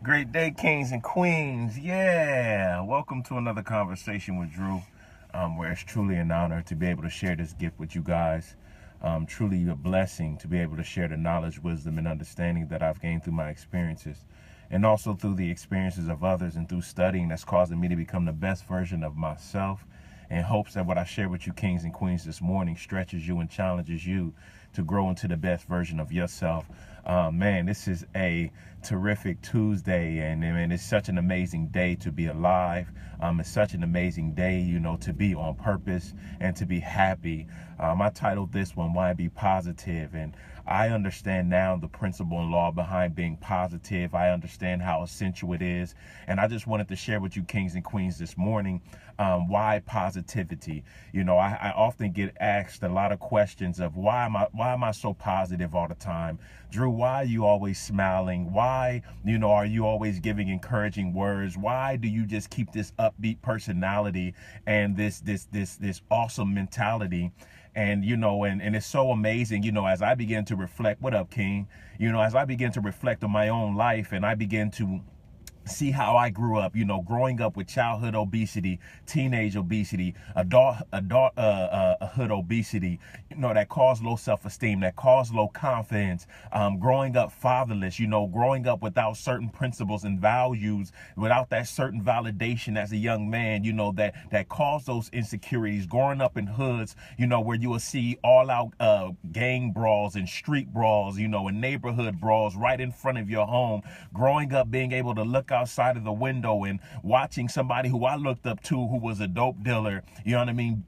Great day, kings and queens. Yeah. Welcome to another conversation with Drew, where it's truly an honor to be able to share this gift with you guys. Truly a blessing to be able to share the knowledge, wisdom, and understanding that I've gained through my experiences, and also through the experiences of others and through studying that's causing me to become the best version of myself, in hopes that what I share with you kings and queens this morning stretches you and challenges you to grow into the best version of yourself. Man, this is a terrific Tuesday, and it's such an amazing day to be alive. It's such an amazing day, to be on purpose and to be happy. I titled this one, Why Be Positive? And I understand now the principle and law behind being positive. I understand how essential it is. And I just wanted to share with you kings and queens this morning, why positivity? I often get asked a lot of questions of why am I so positive all the time? Drew, why are you always smiling? Why, are you always giving encouraging words? Why do you just keep this upbeat personality and this awesome mentality? And, and it's so amazing, as I begin to reflect, what up, King? As I begin to reflect on my own life and I begin to see how I grew up, growing up with childhood obesity, teenage obesity, adulthood obesity, that caused low self-esteem, that caused low confidence, growing up fatherless, growing up without certain principles and values, without that certain validation as a young man, that caused those insecurities, growing up in hoods, where you will see all out gang brawls and street brawls, and neighborhood brawls right in front of your home, growing up being able to look outside of the window and watching somebody who I looked up to who was a dope dealer,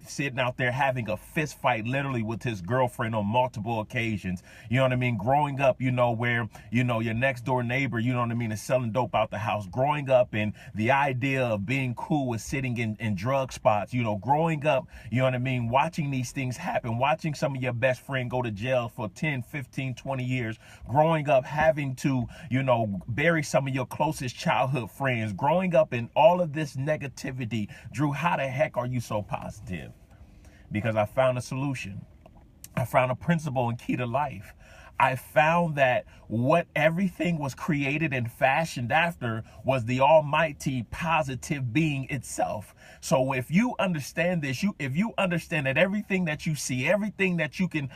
sitting out there having a fist fight literally with his girlfriend on multiple occasions, growing up, where, your next door neighbor, is selling dope out the house, growing up and the idea of being cool with sitting in drug spots, growing up, watching these things happen, watching some of your best friend go to jail for 10, 15, 20 years, growing up having to, bury some of your closest childhood friends, growing up in all of this negativity. Drew, how the heck are you so positive? Because I found a solution. I found a principle and key to life. I found that what everything was created and fashioned after was the almighty positive being itself. So if you understand this, if you understand that everything that you see, everything that you can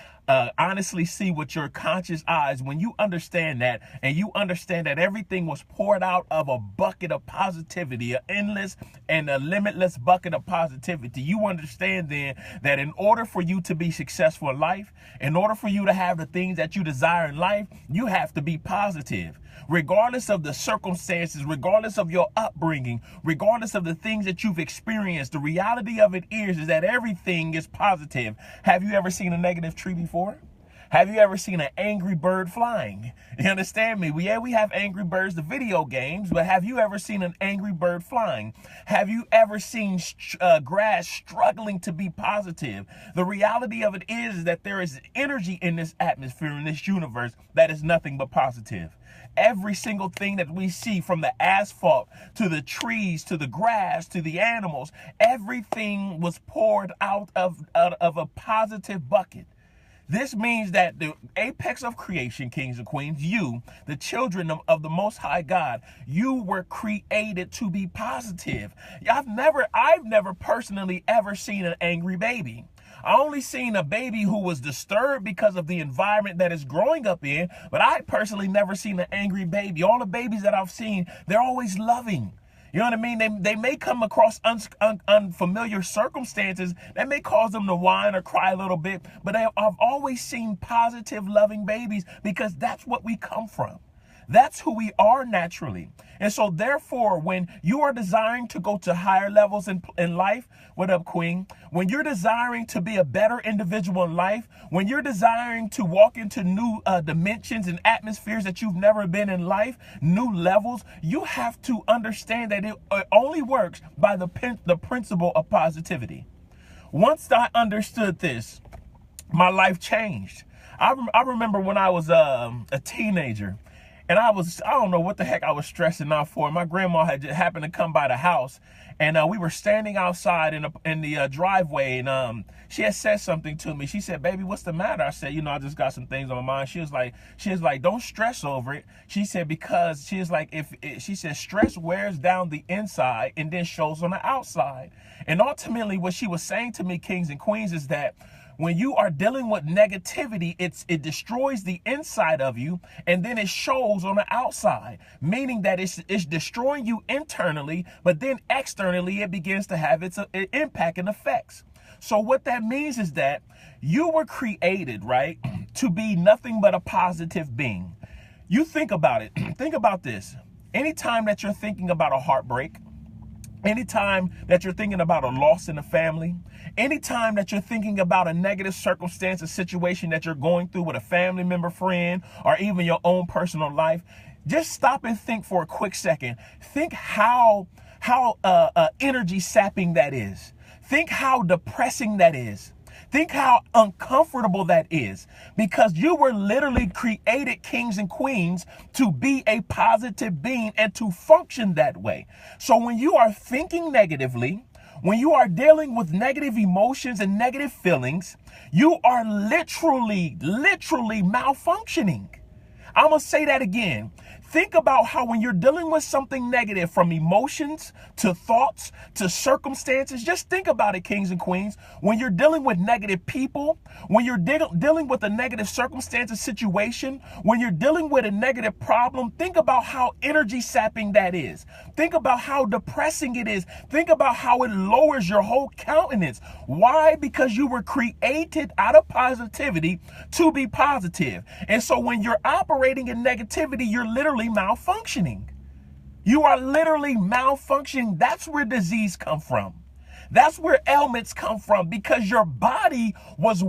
honestly see with your conscious eyes, when you understand that, and you understand that everything was poured out of a bucket of positivity, an endless and a limitless bucket of positivity, you understand then that in order for you to be successful in life, in order for you to have the things that you desire in life, you have to be positive. Regardless of the circumstances, regardless of your upbringing, regardless of the things that you've experienced, the reality of it is that everything is positive. Have you ever seen a negative tree before? Have you ever seen an angry bird flying? You understand me? We have Angry Birds, the video games, but have you ever seen an angry bird flying? Have you ever seen grass struggling to be positive? The reality of it is that there is energy in this atmosphere, in this universe, that is nothing but positive. Every single thing that we see, from the asphalt to the trees to the grass to the animals, everything was poured out of a positive bucket. This means that the apex of creation, kings and queens, you, the children of the Most High God, you were created to be positive. I've never personally ever seen an angry baby. I only seen a baby who was disturbed because of the environment that is growing up in, but I personally never seen an angry baby. All the babies that I've seen, they're always loving. You know what I mean? They may come across unfamiliar circumstances that may cause them to whine or cry a little bit, but I've always seen positive, loving babies, because that's what we come from. That's who we are naturally. And so therefore, when you are desiring to go to higher levels in life, what up, Queen? When you're desiring to be a better individual in life, when you're desiring to walk into new dimensions and atmospheres that you've never been in life, new levels, you have to understand that it only works by the principle of positivity. Once I understood this, my life changed. I remember when I was a teenager, And I don't know what the heck I was stressing out for. My grandma had just happened to come by the house, and we were standing outside in the driveway, and she had said something to me. She said, "Baby, what's the matter?" I said, I just got some things on my mind. She was like, "Don't stress over it." She said, because she was like, she said, stress wears down the inside and then shows on the outside. And ultimately, what she was saying to me, kings and queens, is that when you are dealing with negativity, it destroys the inside of you, and then it shows on the outside, meaning that it's destroying you internally, but then externally it begins to have its impact and effects. So what that means is that you were created, right, to be nothing but a positive being. You think about it. Think about this. Anytime that you're thinking about a heartbreak, anytime that you're thinking about a loss in the family, anytime that you're thinking about a negative circumstance, a situation that you're going through with a family member, friend, or even your own personal life, just stop and think for a quick second. Think how energy sapping that is. Think how depressing that is. Think how uncomfortable that is, because you were literally created, kings and queens, to be a positive being and to function that way. So when you are thinking negatively, when you are dealing with negative emotions and negative feelings, you are literally malfunctioning. I'm going to say that again. Think about how when you're dealing with something negative, from emotions to thoughts to circumstances, just think about it, kings and queens. When you're dealing with negative people, when you're dealing with a negative circumstance or situation, when you're dealing with a negative problem, think about how energy sapping that is. Think about how depressing it is. Think about how it lowers your whole countenance. Why? Because you were created out of positivity to be positive. And so when you're operating in negativity, you're literally malfunctioning. You are literally malfunctioning. That's where disease come from. That's where ailments come from, because your body was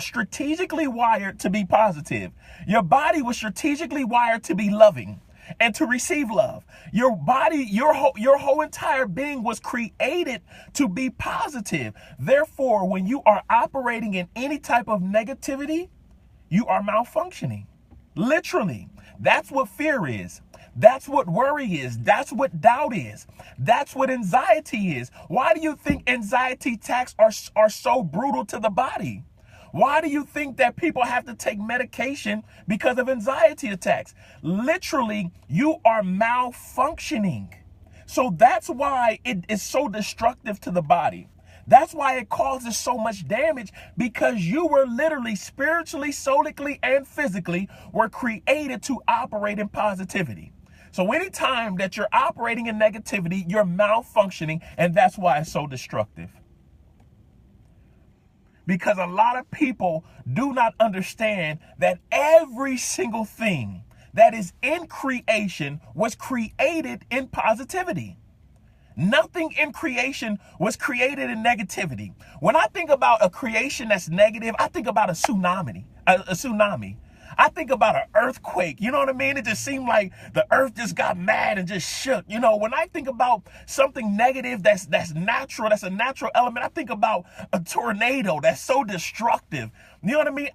strategically wired to be positive. Your body was strategically wired to be loving and to receive love. Your body, your whole entire being was created to be positive. Therefore, when you are operating in any type of negativity, you are malfunctioning. Literally. That's what fear is. That's what worry is. That's what doubt is. That's what anxiety is. Why do you think anxiety attacks are so brutal to the body? Why do you think that people have to take medication because of anxiety attacks? Literally, you are malfunctioning. So that's why it is so destructive to the body. That's why it causes so much damage, because you were literally spiritually, solically, and physically were created to operate in positivity. So anytime that you're operating in negativity, you're malfunctioning, and that's why it's so destructive. Because a lot of people do not understand that every single thing that is in creation was created in positivity. Nothing in creation was created in negativity. When I think about a creation that's negative, I think about a tsunami. I think about an earthquake. You know what I mean? It just seemed like the earth just got mad and just shook. You know, when I think about something negative that's natural, that's a natural element, I think about a tornado that's so destructive. You know what I mean?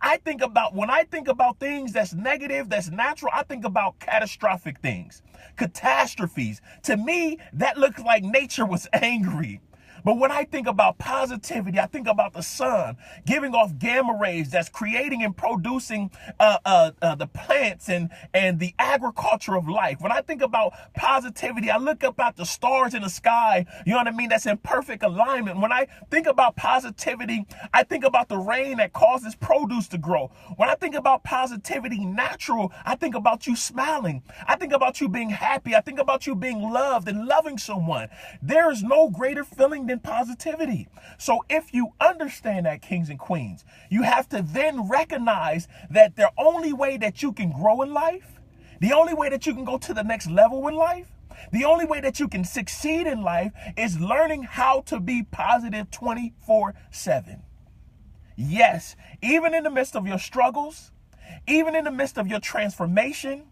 When I think about things that's negative, that's natural, I think about catastrophic things, catastrophes. To me, that looks like nature was angry. But when I think about positivity, I think about the sun giving off gamma rays that's creating and producing the plants and the agriculture of life. When I think about positivity, I look up at the stars in the sky, you know what I mean, that's in perfect alignment. When I think about positivity, I think about the rain that causes produce to grow. When I think about positivity, natural, I think about you smiling. I think about you being happy. I think about you being loved and loving someone. There is no greater feeling than positivity. So if you understand that, kings and queens, you have to then recognize that the only way that you can grow in life, the only way that you can go to the next level in life, the only way that you can succeed in life is learning how to be positive 24/7. Yes, even in the midst of your struggles, even in the midst of your transformation,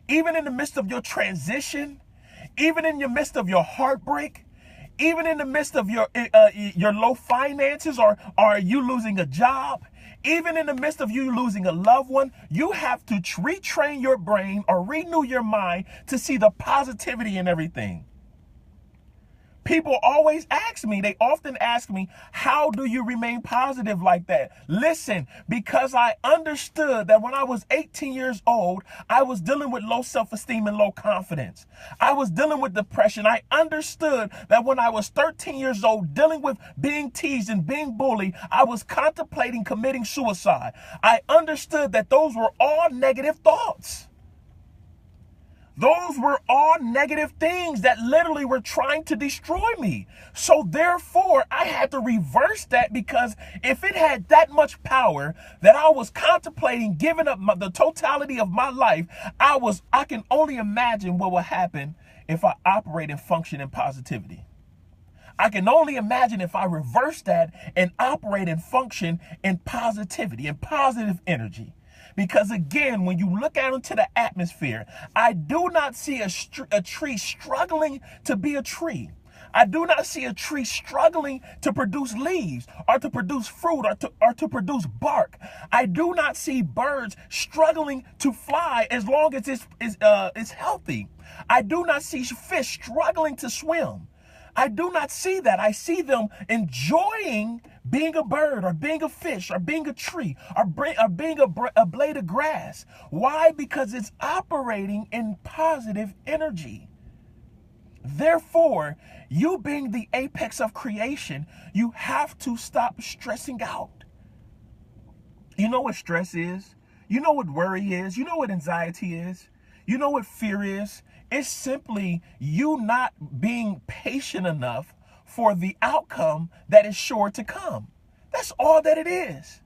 even in the midst of your transition, even in the midst of your heartbreak, even in the midst of your low finances, or are you losing a job, Even in the midst of you losing a loved one, you have to retrain your brain or renew your mind to see the positivity in everything. People always ask me, they often ask me, how do you remain positive like that? Listen, because I understood that when I was 18 years old, I was dealing with low self-esteem and low confidence. I was dealing with depression. I understood that when I was 13 years old, dealing with being teased and being bullied, I was contemplating committing suicide. I understood that those were all negative thoughts. Those were all negative things that literally were trying to destroy me. So therefore, I had to reverse that, because if it had that much power that I was contemplating giving up the totality of my life, I can only imagine what would happen if I operate and function in positivity. I can only imagine if I reverse that and operate and function in positivity and positive energy. Because again, when you look out into the atmosphere, I do not see a tree struggling to be a tree. I do not see a tree struggling to produce leaves or to produce fruit or to produce bark. I do not see birds struggling to fly as long as it's healthy. I do not see fish struggling to swim. I do not see that. I see them enjoying being a bird or being a fish or being a tree or being a blade of grass. Why? Because it's operating in positive energy. Therefore, you being the apex of creation, you have to stop stressing out. You know what stress is? You know what worry is? You know what anxiety is? You know what fear is? It's simply you not being patient enough for the outcome that is sure to come. That's all that it is.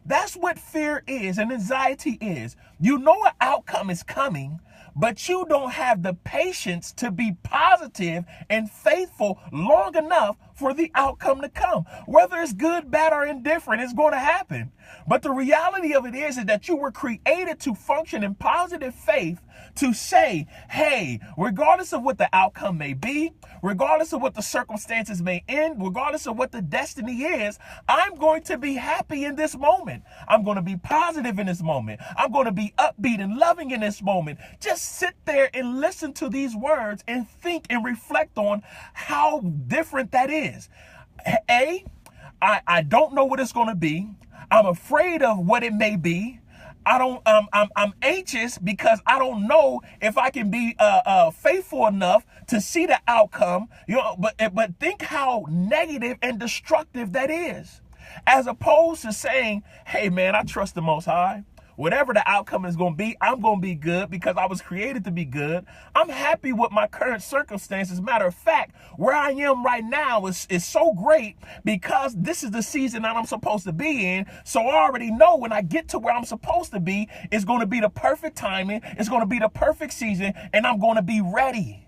That's what fear is and anxiety is. You know an outcome is coming, but you don't have the patience to be positive and faithful long enough for the outcome to come. Whether it's good, bad, or indifferent, it's going to happen. But the reality of it is that you were created to function in positive faith, to say, hey, regardless of what the outcome may be, regardless of what the circumstances may end, regardless of what the destiny is, I'm going to be happy in this moment. I'm going to be positive in this moment. I'm going to be upbeat and loving in this moment. Just sit there and listen to these words and think and reflect on how different that is. I don't know what it's going to be. I'm afraid of what it may be. I'm anxious because I don't know if I can be faithful enough to see the outcome. But think how negative and destructive that is, as opposed to saying, hey man, I trust the Most High. Whatever the outcome is going to be, I'm going to be good because I was created to be good. I'm happy with my current circumstances. Matter of fact, where I am right now is so great because this is the season that I'm supposed to be in. So I already know when I get to where I'm supposed to be, it's going to be the perfect timing. It's going to be the perfect season, and I'm going to be ready.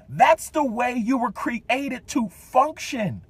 That's the way you were created to function.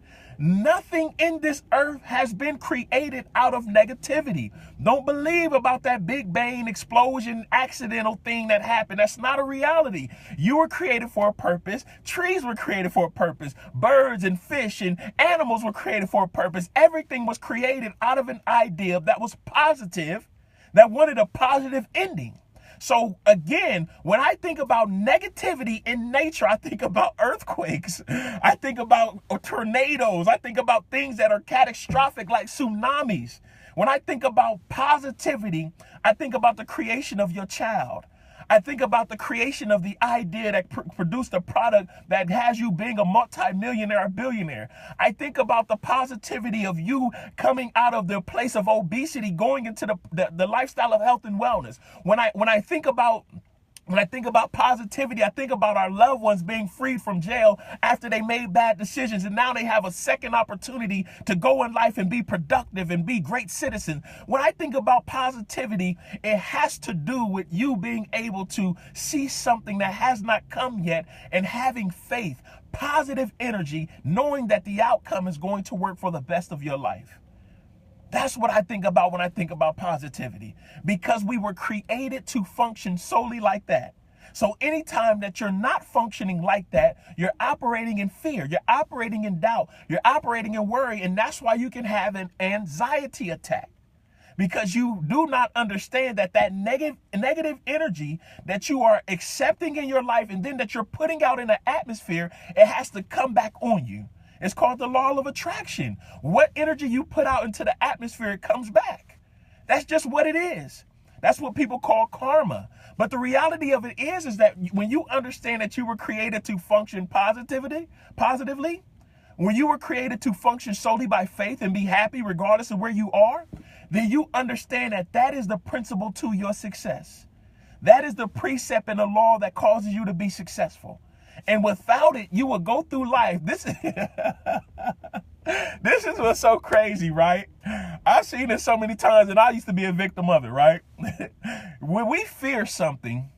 Nothing in this earth has been created out of negativity. Don't believe about that Big Bang explosion, accidental thing that happened. That's not a reality. You were created for a purpose. Trees were created for a purpose. Birds and fish and animals were created for a purpose. Everything was created out of an idea that was positive, that wanted a positive ending. So again, when I think about negativity in nature, I think about earthquakes. I think about tornadoes. I think about things that are catastrophic like tsunamis. When I think about positivity, I think about the creation of your child. I think about the creation of the idea that produced a product that has you being a multi-millionaire or billionaire. I think about the positivity of you coming out of the place of obesity, going into the lifestyle of health and wellness. When I think about positivity, I think about our loved ones being freed from jail after they made bad decisions, and now they have a second opportunity to go in life and be productive and be great citizens. When I think about positivity, it has to do with you being able to see something that has not come yet and having faith, positive energy, knowing that the outcome is going to work for the best of your life. That's what I think about when I think about positivity, because we were created to function solely like that. So anytime that you're not functioning like that, you're operating in fear, you're operating in doubt, you're operating in worry, and that's why you can have an anxiety attack. because you do not understand that negative energy that you are accepting in your life and then that you're putting out in the atmosphere, it has to come back on you. It's called the law of attraction. What energy you put out into the atmosphere, it comes back. That's just what it is. That's what people call karma. But the reality of it is that when you understand that you were created to function positively, when you were created to function solely by faith and be happy regardless of where you are, then you understand that that is the principle to your success. That is the precept and the law that causes you to be successful. And without it, you will go through life. This is what's so crazy, right? I've seen it so many times, and I used to be a victim of it, right? When we fear something,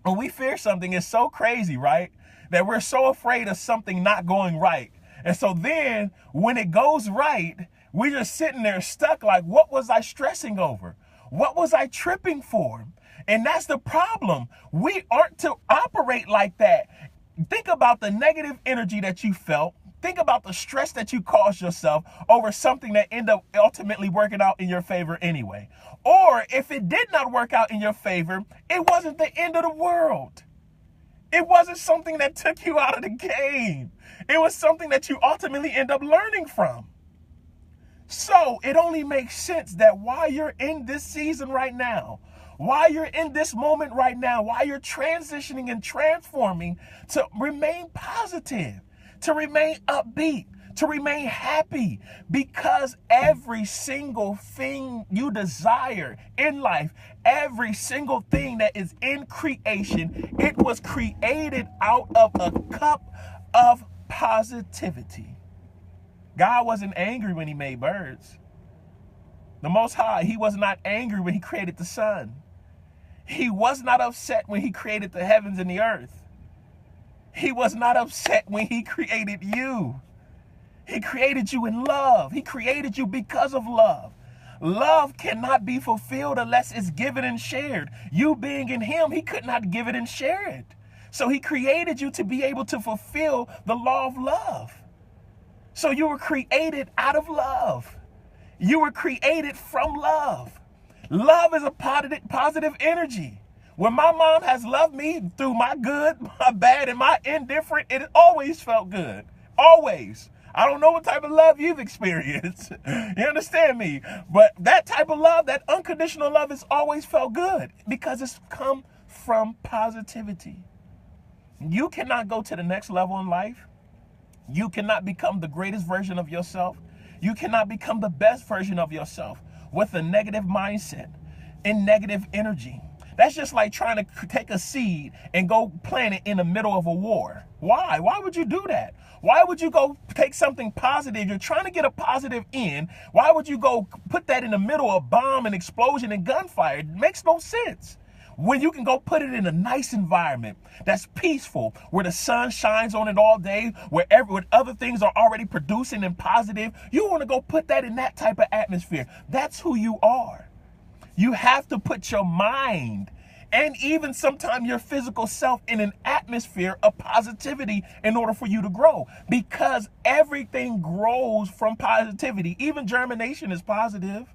it's so crazy, right? That we're so afraid of something not going right. And so then when it goes right, we're just sitting there stuck like, what was I stressing over? What was I tripping for? And that's the problem. We aren't to operate like that. Think about the negative energy that you felt. Think about the stress that you caused yourself over something that ended up ultimately working out in your favor anyway. Or if it did not work out in your favor, it wasn't the end of the world. It wasn't something that took you out of the game. It was something that you ultimately end up learning from. So it only makes sense that while you're in this season right now, while you're in this moment right now, while you're transitioning and transforming, to remain positive, to remain upbeat, to remain happy, because every single thing you desire in life, every single thing that is in creation, it was created out of a cup of positivity. God wasn't angry when he made birds. The Most High, he was not angry when he created the sun. He was not upset when he created the heavens and the earth. He was not upset when he created you. He created you in love. He created you because of love. Love cannot be fulfilled unless it's given and shared. You being in him, he could not give it and share it. So he created you to be able to fulfill the law of love. So you were created out of love. You were created from love. Love is a positive energy. When my mom has loved me through my good, my bad, and my indifferent, it always felt good. Always. I don't know what type of love you've experienced. You understand me? But that type of love, that unconditional love, has always felt good because it's come from positivity. You cannot go to the next level in life. You cannot become the greatest version of yourself. You cannot become the best version of yourself with a negative mindset and negative energy. That's just like trying to take a seed and go plant it in the middle of a war. Why? Why would you do that? Why would you go take something positive? You're trying to get a positive in. Why would you go put that in the middle of bomb and explosion and gunfire? It makes no sense. When you can go put it in a nice environment that's peaceful, where the sun shines on it all day, where other things are already producing and positive, you want to go put that in that type of atmosphere. That's who you are. You have to put your mind and even sometimes your physical self in an atmosphere of positivity in order for you to grow, because everything grows from positivity. Even germination is positive.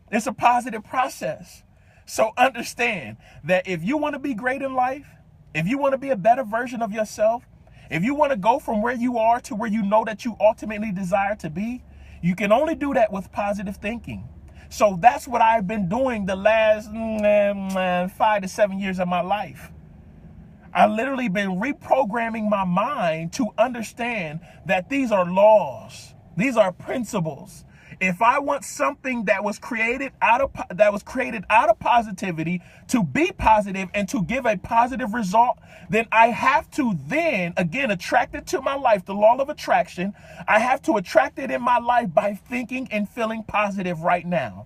It's a positive process. So understand that if you want to be great in life, if you want to be a better version of yourself, if you want to go from where you are to where you know that you ultimately desire to be, you can only do that with positive thinking. So that's what I've been doing the last 5 to 7 years of my life. I've literally been reprogramming my mind to understand that these are laws. These are principles. If I want something that was created out of positivity to be positive and to give a positive result, then I have to then again attract it to my life, the law of attraction. I have to attract it in my life by thinking and feeling positive right now.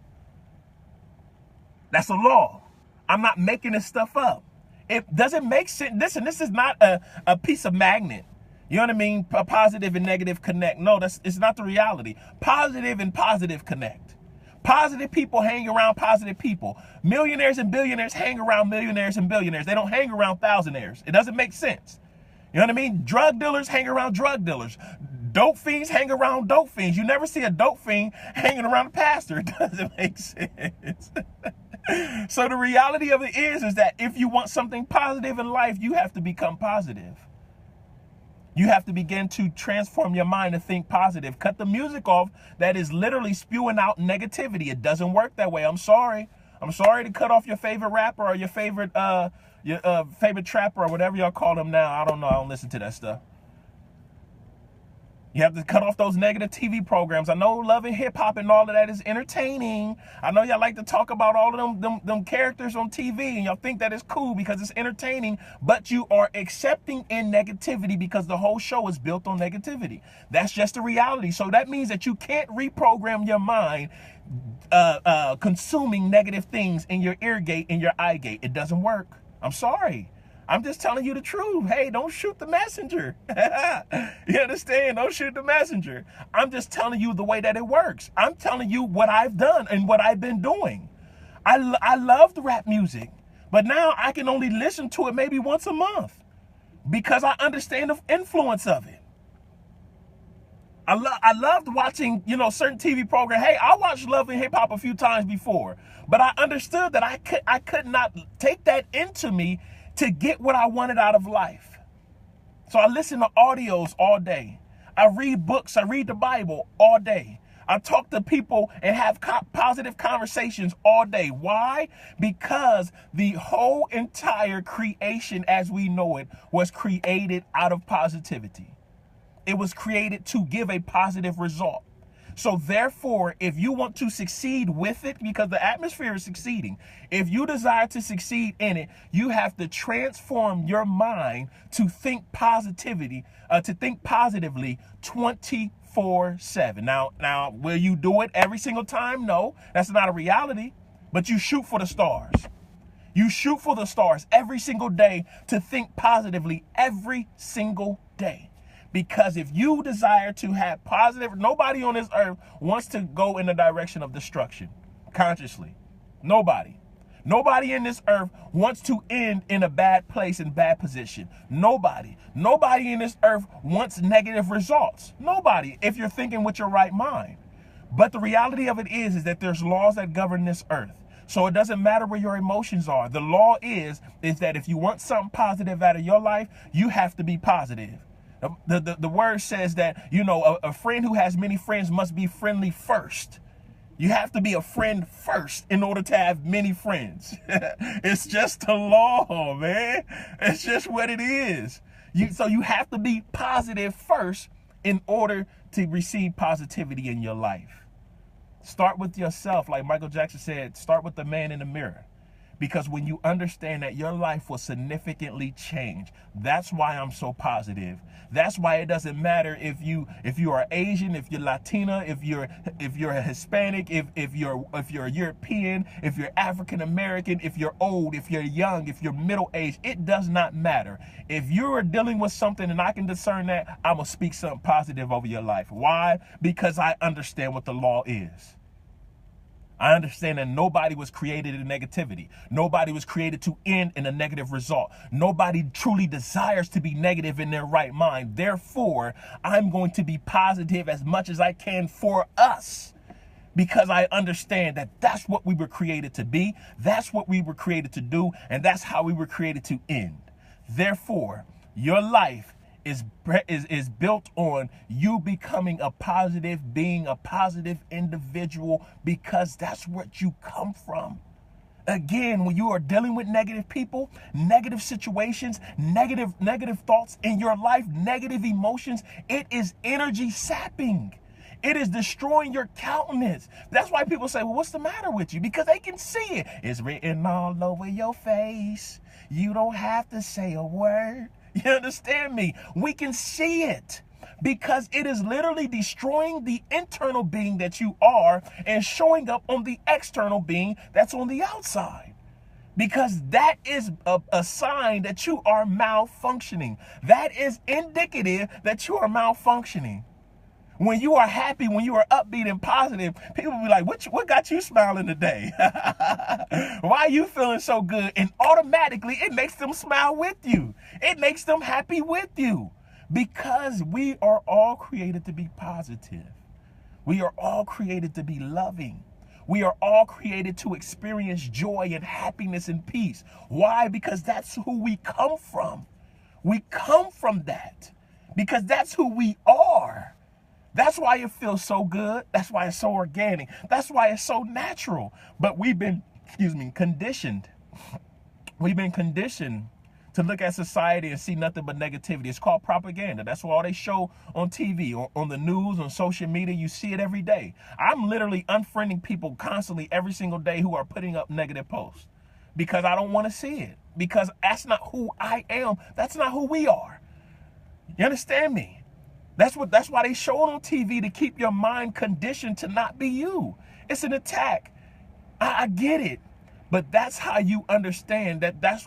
That's a law. I'm not making this stuff up. It doesn't make sense. Listen, this is not a piece of magnet. You know what I mean? A positive and negative connect. No, it's not the reality. Positive and positive connect. Positive people hang around positive people. Millionaires and billionaires hang around millionaires and billionaires. They don't hang around thousandaires. It doesn't make sense. You know what I mean? Drug dealers hang around drug dealers. Dope fiends hang around dope fiends. You never see a dope fiend hanging around a pastor. It doesn't make sense. So the reality of it is that if you want something positive in life, you have to become positive. You have to begin to transform your mind to think positive. Cut the music off that is literally spewing out negativity. It doesn't work that way. I'm sorry. I'm sorry to cut off your favorite rapper or your favorite favorite trapper or whatever y'all call them now. I don't know. I don't listen to that stuff. You have to cut off those negative TV programs. I know Love and Hip Hop and all of that is entertaining. I know y'all like to talk about all of them characters on TV, and y'all think that is cool because it's entertaining, but you are accepting in negativity because the whole show is built on negativity. That's just the reality. So that means that you can't reprogram your mind consuming negative things in your ear gate, in your eye gate. It doesn't work. I'm sorry. I'm just telling you the truth. Hey, don't shoot the messenger. You understand? Don't shoot the messenger. I'm just telling you the way that it works. I'm telling you what I've done and what I've been doing. I loved rap music, but now I can only listen to it maybe once a month because I understand the influence of it. I loved watching, certain TV program. Hey, I watched Love and Hip Hop a few times before, but I understood that I could not take that into me to get what I wanted out of life. So I listen to audios all day. I read books. I read the Bible all day. I talk to people and have positive conversations all day. Why? Because the whole entire creation as we know it was created out of positivity. It was created to give a positive result. So therefore, if you want to succeed with it, because the atmosphere is succeeding, if you desire to succeed in it, you have to transform your mind to think positively 24/7. Now, will you do it every single time? No, that's not a reality, but you shoot for the stars. You shoot for the stars every single day to think positively every single day. Because if you desire to have positive, nobody on this earth wants to go in the direction of destruction consciously. Nobody. Nobody in this earth wants to end in a bad place and bad position. Nobody. Nobody in this earth wants negative results. Nobody, if you're thinking with your right mind. But the reality of it is that there's laws that govern this earth. So it doesn't matter where your emotions are. The law is that if you want something positive out of your life, you have to be positive. The word says that, a friend who has many friends must be friendly first. You have to be a friend first in order to have many friends. It's just the law, man. It's just what it is. So you have to be positive first in order to receive positivity in your life. Start with yourself. Like Michael Jackson said, start with the man in the mirror. Because when you understand that your life will significantly change, that's why I'm so positive. That's why it doesn't matter if you are Asian, if you're Latina, if you're a Hispanic, if you're European, if you're African American, if you're old, if you're young, if you're middle aged, it does not matter. If you are dealing with something and I can discern that, I'm gonna speak something positive over your life. Why? Because I understand what the law is. I understand that nobody was created in negativity. Nobody was created to end in a negative result. Nobody truly desires to be negative in their right mind. Therefore, I'm going to be positive as much as I can for us, because I understand that that's what we were created to be. That's what we were created to do. And that's how we were created to end. Therefore, your life is built on you becoming a positive being, a positive individual, because that's what you come from. Again, when you are dealing with negative people, negative situations, negative thoughts in your life, negative emotions, it is energy sapping. It is destroying your countenance. That's why people say, well, what's the matter with you? Because they can see it. It's written all over your face. You don't have to say a word. You understand me? We can see it because it is literally destroying the internal being that you are and showing up on the external being that's on the outside. Because that is a sign that you are malfunctioning. That is indicative that you are malfunctioning. When you are happy, when you are upbeat and positive, people will be like, what got you smiling today? Why are you feeling so good? And automatically it makes them smile with you. It makes them happy with you. Because we are all created to be positive. We are all created to be loving. We are all created to experience joy and happiness and peace. Why? Because that's who we come from. We come from that because that's who we are. That's why it feels so good. That's why it's so organic. That's why it's so natural. But we've been, conditioned. We've been conditioned to look at society and see nothing but negativity. It's called propaganda. That's what all they show on TV, on the news, on social media. You see it every day. I'm literally unfriending people constantly every single day who are putting up negative posts because I don't want to see it, because that's not who I am. That's not who we are. You understand me? That's why they show it on TV, to keep your mind conditioned to not be you. It's an attack. I get it. But that's how you understand that's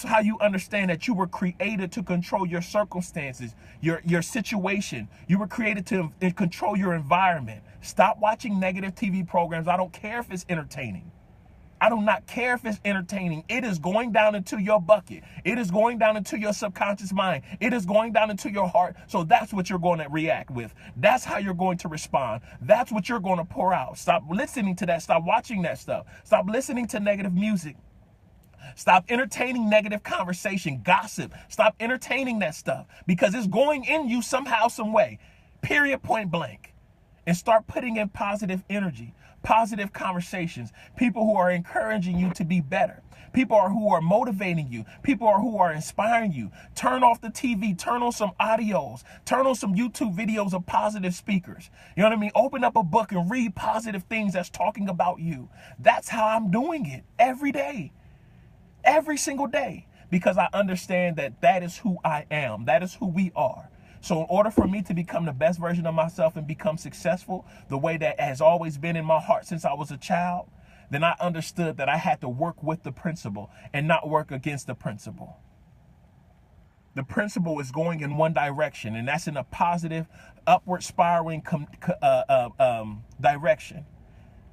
how you understand that you were created to control your circumstances, your situation. You were created to control your environment. Stop watching negative TV programs. I don't care if it's entertaining. I do not care if it's entertaining. It is going down into your bucket. It is going down into your subconscious mind. It is going down into your heart. So that's what you're going to react with. That's how you're going to respond. That's what you're going to pour out. Stop listening to that. Stop watching that stuff. Stop listening to negative music. Stop entertaining negative conversation, gossip. Stop entertaining that stuff because it's going in you somehow, some way. Period, point blank. And start putting in positive energy, positive conversations, people who are encouraging you to be better, people who are motivating you, people who are inspiring you. Turn off the TV, turn on some audios, turn on some YouTube videos of positive speakers. You know what I mean? Open up a book and read positive things that's talking about you. That's how I'm doing it every day. Every single day, because I understand that is who I am. That is who we are. So in order for me to become the best version of myself and become successful the way that has always been in my heart since I was a child, then I understood that I had to work with the principle and not work against the principle. The principle is going in one direction, and that's in a positive, upward spiraling direction.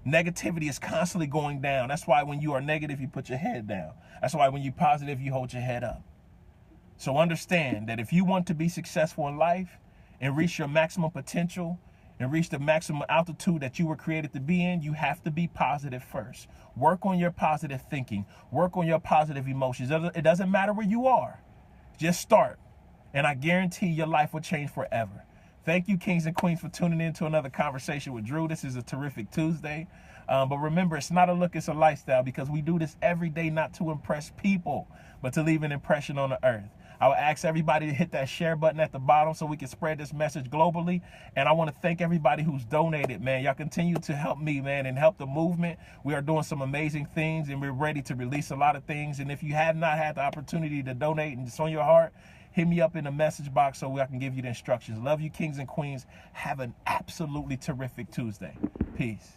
Negativity is constantly going down. That's why when you are negative, you put your head down. That's why when you're positive, you hold your head up. So understand that if you want to be successful in life and reach your maximum potential and reach the maximum altitude that you were created to be in, you have to be positive first. Work on your positive thinking. Work on your positive emotions. It doesn't matter where you are. Just start. And I guarantee your life will change forever. Thank you, kings and queens, for tuning in to another conversation with Drew. This is a terrific Tuesday. But remember, it's not a look, it's a lifestyle, because we do this every day not to impress people, but to leave an impression on the earth. I will ask everybody to hit that share button at the bottom so we can spread this message globally. And I want to thank everybody who's donated, man. Y'all continue to help me, man, and help the movement. We are doing some amazing things, and we're ready to release a lot of things. And if you have not had the opportunity to donate and it's on your heart, hit me up in the message box so I can give you the instructions. Love you, kings and queens. Have an absolutely terrific Tuesday. Peace.